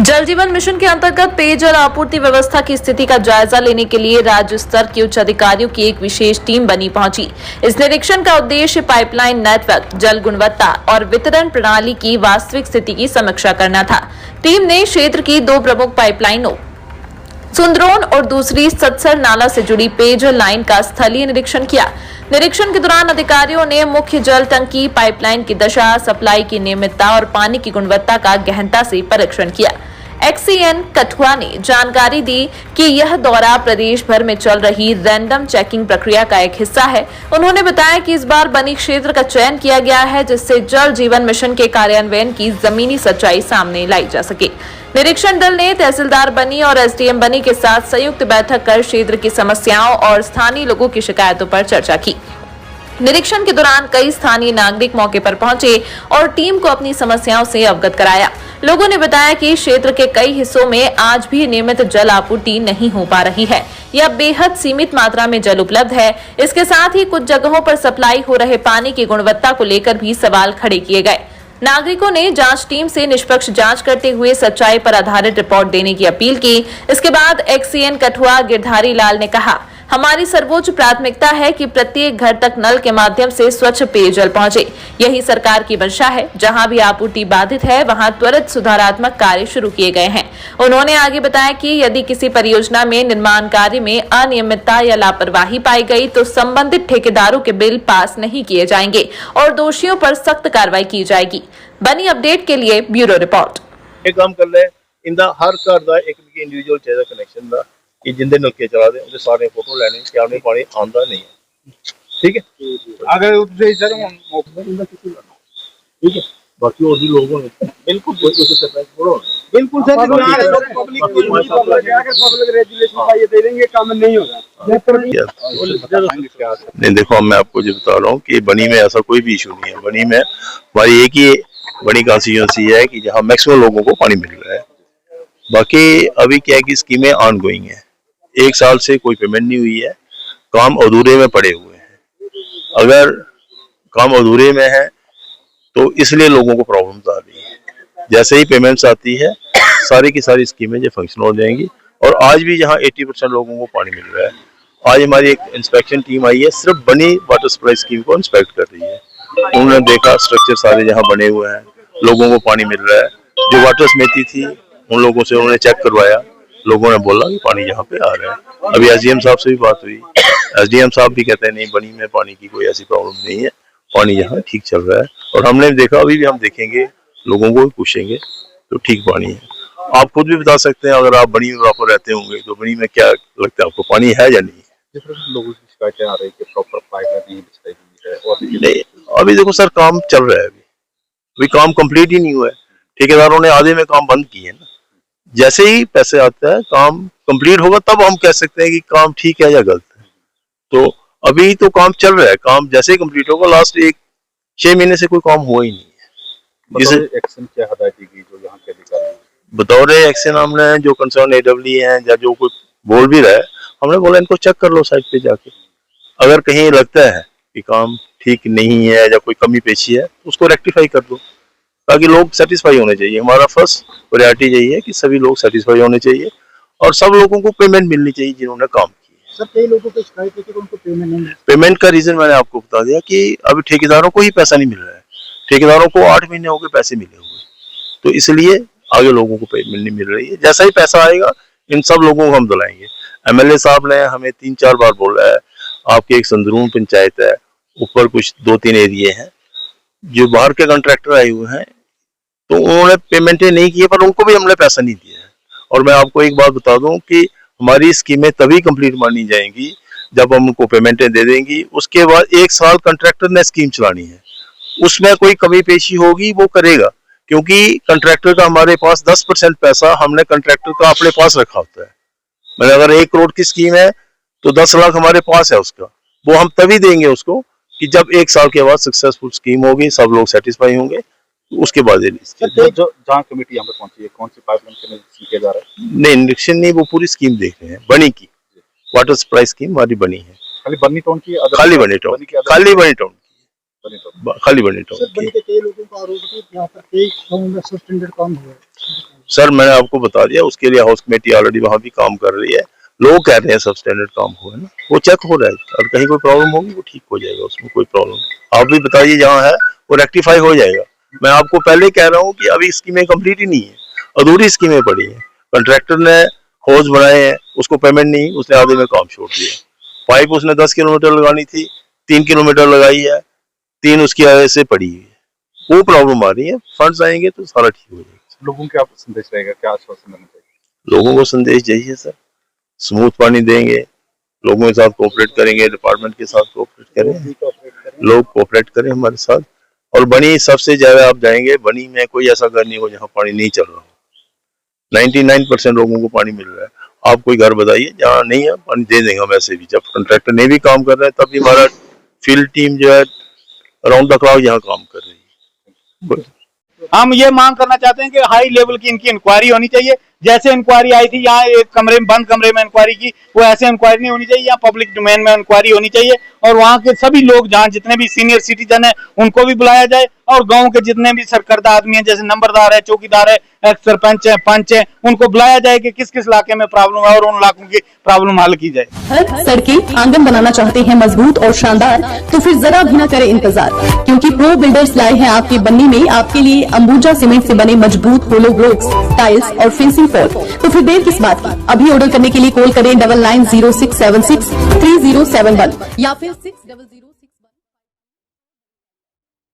जल जीवन मिशन के अंतर्गत पेयजल आपूर्ति व्यवस्था की स्थिति का जायजा लेने के लिए राज्य स्तर के उच्च अधिकारियों की एक विशेष टीम बनी पहुंची। इस निरीक्षण का उद्देश्य पाइपलाइन नेटवर्क, जल गुणवत्ता और वितरण प्रणाली की वास्तविक स्थिति की समीक्षा करना था। टीम ने क्षेत्र की 2 प्रमुख पाइपलाइनों सुंदरौन और दूसरी सतसर नाला से जुड़ी पेयजल लाइन का स्थलीय निरीक्षण किया। निरीक्षण के दौरान अधिकारियों ने मुख्य जल टंकी, पाइपलाइन की दशा, सप्लाई की नियमितता और पानी की गुणवत्ता का गहनता से परीक्षण किया। एक्सीएन कठुआ ने जानकारी दी कि यह दौरा प्रदेश भर में चल रही रैंडम चेकिंग प्रक्रिया का एक हिस्सा है। उन्होंने बताया कि इस बार बनी क्षेत्र का चयन किया गया है, जिससे जल जीवन मिशन के कार्यान्वयन की जमीनी सच्चाई सामने लाई जा सके। निरीक्षण दल ने तहसीलदार बनी और एसडीएम बनी के साथ संयुक्त बैठक कर क्षेत्र की समस्याओं और स्थानीय लोगों की शिकायतों पर चर्चा की। निरीक्षण के दौरान कई स्थानीय नागरिक मौके पर पहुंचे और टीम को अपनी समस्याओं से अवगत कराया। लोगों ने बताया कि क्षेत्र के कई हिस्सों में आज भी नियमित जल आपूर्ति नहीं हो पा रही है या बेहद सीमित मात्रा में जल उपलब्ध है। इसके साथ ही कुछ जगहों पर सप्लाई हो रहे पानी की गुणवत्ता को लेकर भी सवाल खड़े किए गए। नागरिकों ने जांच टीम से निष्पक्ष जांच करते हुए सच्चाई पर आधारित रिपोर्ट देने की अपील की। इसके बाद एक्सीएन कठुआ गिरधारी लाल ने कहा, हमारी सर्वोच्च प्राथमिकता है कि प्रत्येक घर तक नल के माध्यम से स्वच्छ पेयजल पहुंचे। यही सरकार की मंशा है। जहां भी आपूर्ति बाधित है, वहां त्वरित सुधारात्मक कार्य शुरू किए गए हैं। उन्होंने आगे बताया कि यदि किसी परियोजना में निर्माण कार्य में अनियमितता या लापरवाही पाई गई तो संबंधित ठेकेदारों के बिल पास नहीं किए जाएंगे और दोषियों पर सख्त कार्रवाई की जाएगी। बनी अपडेट के लिए ब्यूरो रिपोर्ट। एक काम कर ले, इंदा हर घर दा एक इंडिविजुअल चाहिए कनेक्शन दा कि जिंदे नलके चला दे, उसे सारे फोटो लेने कि आपने पानी आंदा नहीं है। ठीक है, अगर उसे सर ठीक है, बाकी और भी लोग होंगे बिल्कुल बिल्कुल सर पब्लिक रेगुलेशन का ये दे देंगे, काम नहीं होगा। नहीं देखो, मैं आपको जो बता रहा हूँ कि बनी में ऐसा कोई भी इशू नहीं है। बनी में हमारी एक ही बड़ी कॉन्स्टिट्यूएंसी है कि जहाँ मैक्सिमम लोगों को पानी मिल रहा है। बाकी अभी क्या है कि स्कीमें ऑन गोइंग है, 1 साल से कोई पेमेंट नहीं हुई है, काम अधूरे में पड़े हुए हैं। अगर काम अधूरे में है तो इसलिए लोगों को प्रॉब्लम्स आ रही है। जैसे ही पेमेंट्स आती है, सारी की सारी स्कीमें जो फंक्शन हो जाएंगी। और आज भी जहां 80% लोगों को पानी मिल रहा है, आज हमारी एक इंस्पेक्शन टीम आई है, सिर्फ बनी वाटर सप्लाई स्कीम को इंस्पेक्ट कर रही है। उन्होंने देखा स्ट्रक्चर सारे जहाँ बने हुए हैं, लोगों को पानी मिल रहा है। जो वाटर समिति थी उन लोगों से उन्होंने चेक करवाया, लोगों ने बोला कि पानी यहाँ पे आ रहा है। अभी एसडीएम साहब से भी बात हुई, एसडीएम साहब भी कहते हैं नहीं, बनी में पानी की कोई ऐसी प्रॉब्लम नहीं है, पानी यहाँ ठीक चल रहा है। और हमने देखा, अभी भी हम देखेंगे, लोगों को भी पूछेंगे तो ठीक पानी है। आप खुद भी बता सकते हैं, अगर आप बनी में वापस रहते होंगे तो बनी में क्या लगता है आपको, पानी है या नहीं है? लोगों की शिकायतें आ रही है कि प्रॉपर पाइप नहीं बिछाई गई है और नहीं, अभी देखो सर, काम चल रहा है, अभी काम कंप्लीट ही नहीं हुआ है। ठेकेदारों ने आधे में काम बंद किए ना। जैसे ही पैसे आते हैं, काम कंप्लीट होगा, तब हम कह सकते हैं कि काम ठीक है या गलत है। तो अभी तो काम चल रहा है, काम जैसे ही कंप्लीट होगा, लास्ट 6 महीने से कोई काम हुआ ही नहीं है। जैसे एक्शन क्या हदायत दी गई जो यहाँ के अधिकारी बतौर एक्शन हमने जो कंसर्न एडब्ल्यू है या जो कोई बोल भी रहा है, हमने बोला इनको चेक कर लो साइड पे जाके। अगर कहीं लगता है कि काम ठीक नहीं है या कोई कमी पेशी है, उसको रेक्टिफाई कर दो, ताकि लोग सेटिस्फाई होने चाहिए। हमारा फर्स्ट प्रायोरिटी यही है कि सभी लोग सेटिस्फाई होने चाहिए और सब लोगों को पेमेंट मिलनी चाहिए जिन्होंने काम किया। सर, कई लोगों को शिकायत है कि उनको पेमेंट नहीं है। पेमेंट का रीजन मैंने आपको बता दिया कि अभी ठेकेदारों को ही पैसा नहीं मिल रहा है। ठेकेदारों को 8 महीने हो गए पैसे मिले हुए, तो इसलिए आगे लोगों को पेमेंट नहीं मिल रही है। जैसा ही पैसा आएगा, इन सब लोगों को हम दिलाएंगे। एमएलए साहब ने हमें 3-4 बार बोला है, आपकी एक संदरून पंचायत है, ऊपर कुछ 2-3 एरिए हैं जो बाहर के कॉन्ट्रैक्टर आए हुए हैं, तो उन्होंने पेमेंटें नहीं की है, पर उनको भी हमने पैसा नहीं दिया है। और मैं आपको एक बात बता दूं कि हमारी स्कीमें तभी कंप्लीट मानी जाएंगी जब हम उनको पेमेंटें दे देंगी। उसके बाद 1 साल कॉन्ट्रैक्टर ने स्कीम चलानी है, उसमें कोई कमी पेशी होगी वो करेगा, क्योंकि कॉन्ट्रैक्टर का हमारे पास 10% पैसा हमने कॉन्ट्रैक्टर का अपने पास रखा होता है। मतलब अगर 1 करोड़ की स्कीम है तो 10 लाख हमारे पास है उसका, वो हम तभी देंगे उसको कि जब 1 साल के बाद सक्सेसफुल स्कीम होगी, सब लोग सेटिस्फाई होंगे, उसके बाद जो जहाँ कमेटी यहाँ पे पहुंची है, कौन सी पाइपलाइन के निरीक्षण किया जा रहा है? नहीं, निरीक्षण नहीं, वो पूरी स्कीम देख रहे हैं। बनी की वाटर सप्लाई स्कीम हमारी बनी है, खाली बनी टाउन की, खाली बनी टाउन की। बनी टॉप। खाली बनी टॉप सर, बनी के कई लोगों का आरोप है कि यहाँ पर कई गाँव में सबस्टैंडर्ड काम हुआ है। सर मैंने आपको बता दिया, उसके लिए हाउस कमेटी ऑलरेडी वहां भी काम कर रही है। लोग कह रहे हैं सब स्टैंडर्ड काम हुआ है ना, वो चेक हो रहा है, और कहीं कोई प्रॉब्लम होगी वो ठीक हो जाएगा, उसमें कोई प्रॉब्लम नहीं। आप भी बताइए जहाँ है वो रेक्टिफाई हो जाएगा। मैं आपको पहले कह रहा हूँ कि अभी स्कीमें कंप्लीट ही नहीं है, अधूरी स्कीमें पड़ी हैं। कॉन्ट्रैक्टर ने हौज बनाए हैं, उसको पेमेंट नहीं, उसने आधे में काम छोड़ दिया। पाइप उसने 10 किलोमीटर लगानी थी, 3 किलोमीटर लगाई है, 3 उसकी ऐसे पड़ी हुई है। वो प्रॉब्लम आ रही है, फंड्स आएंगे तो सारा ठीक हो जाएगा। लोगों के आप संदेश रहेगा, क्या आश्वासन देना चाहिए? लोगों को संदेश चाहिए सर, स्मूथ पानी देंगे, लोगों के साथ कोऑपरेट करेंगे, डिपार्टमेंट के साथ कोऑपरेट करें, लोग कोऑपरेट करें हमारे साथ। और बनी सबसे ज्यादा आप जाएंगे, बनी में कोई ऐसा घर नहीं हो जहाँ पानी नहीं चल रहा हो। 99% लोगों को पानी मिल रहा है। आप कोई घर बताइए जहाँ नहीं है, पानी दे देंगे हम ऐसे भी। जब कॉन्ट्रैक्टर ने भी काम कर रहा है तब भी हमारा फील्ड टीम जो है अराउंड द क्लॉक यहाँ काम कर रही है। हम ये मांग करना चाहते हैं कि हाई लेवल की इनकी इंक्वायरी होनी चाहिए। जैसे इंक्वायरी आई थी यहाँ एक कमरे में, बंद कमरे में इंक्वायरी की, वो ऐसे इंक्वायरी नहीं होनी चाहिए। यहाँ पब्लिक डोमेन में इंक्वायरी होनी चाहिए और वहाँ के सभी लोग, जहाँ जितने भी सीनियर सिटीजन है उनको भी बुलाया जाए, और गांव के जितने भी सरकर्दा आदमी हैं, जैसे नंबरदार है, चौकीदार है, एक्स सरपंच है, पंच है, उनको बुलाया जाए कि किस किस इलाके में प्रॉब्लम है और उन इलाकों की प्रॉब्लम हल की जाए। घर, सड़कें, आंगन बनाना चाहते हैं मजबूत और शानदार, तो फिर जरा भी न करें इंतजार, क्योंकि प्रो बिल्डर्स लाए हैं आपके बन्नी में आपके लिए अंबुजा सीमेंट से बने मजबूत पोलो ब्लॉक्स, टाइल्स और फेंसिंग फॉल। तो फिर देर किस बात की? अभी ऑर्डर करने के लिए कॉल करें 9906763071 या फिर 600